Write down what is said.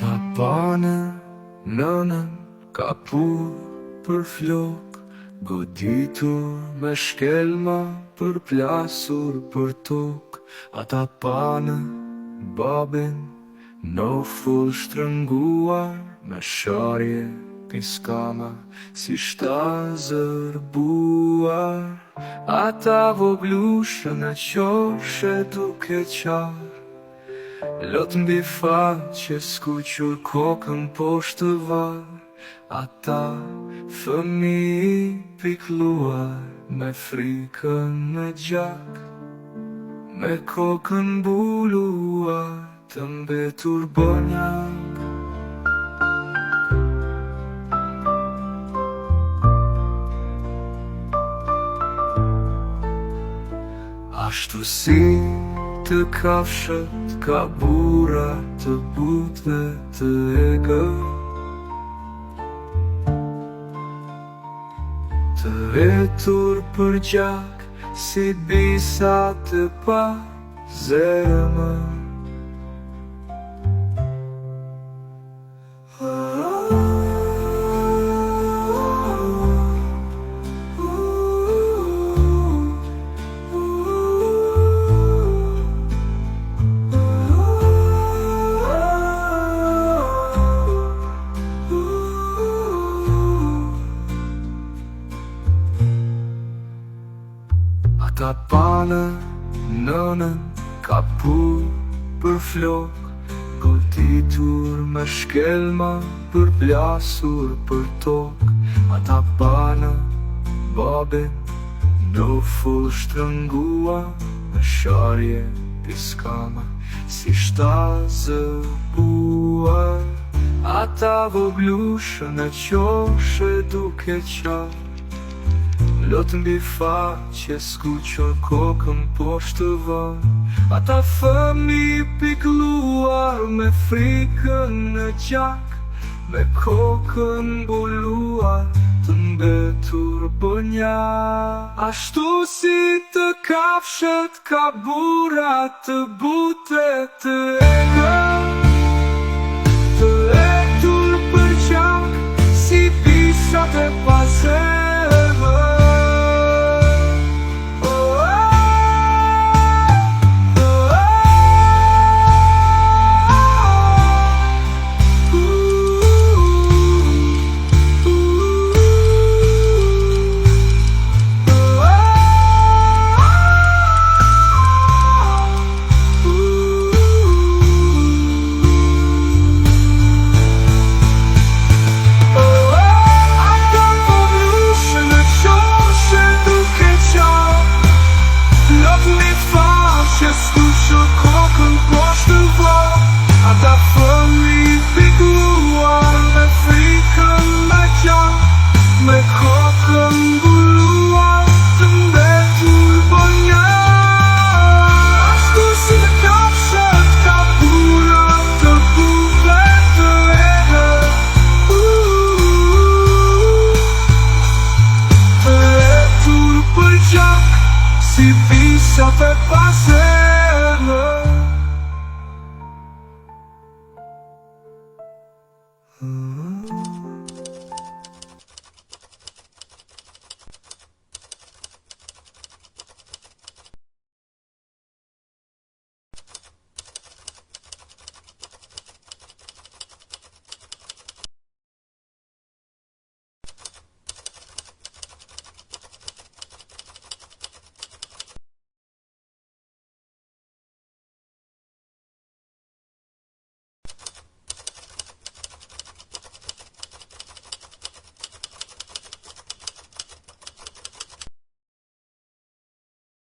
Ta pane nënën ka pur për flok, goditur me shkelma për plasur për tok. Ata pane babin në full shtrënguar, me sharje piskama si shtazër buar. Ata voglushën e qoshe duke qarë, lot mbi faqe skuqur kokën poshtë varë. Ata fëmijë pikluar me frikën në gjak, me kokën mbuluar të mbetur bonjak. Ashtu si të kafshët ka bura të butëve të egë, të vetur për gjak si bisa të pa zemër. Ata pane nënën ka pur për flok, goditur me shkelma për plasur për tok. Ata pane babin në full shtrëngua, me sharje piskama si shtazë buar. Ata voglushën e qoshe duke qarë, lot mbi faqe skuqur kokën poshtë varë. Ata fëmijë pikluar me frikën në gjak, me kokën mbuluar të mbetur bonjak. Ashtu si të kafshët ka bura të bute të egë,